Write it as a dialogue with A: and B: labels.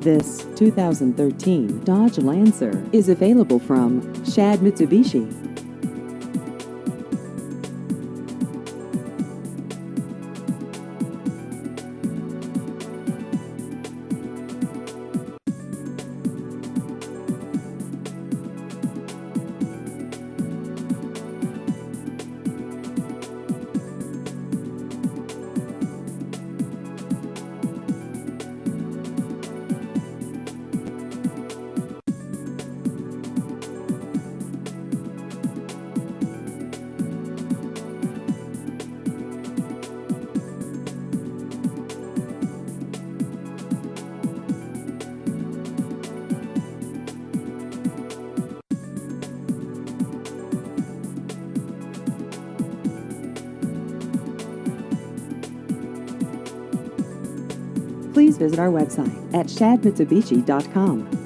A: This 2013 Dodge Lancer is available from Shad Mitsubishi. Please visit our website at shadmitsubishi.com.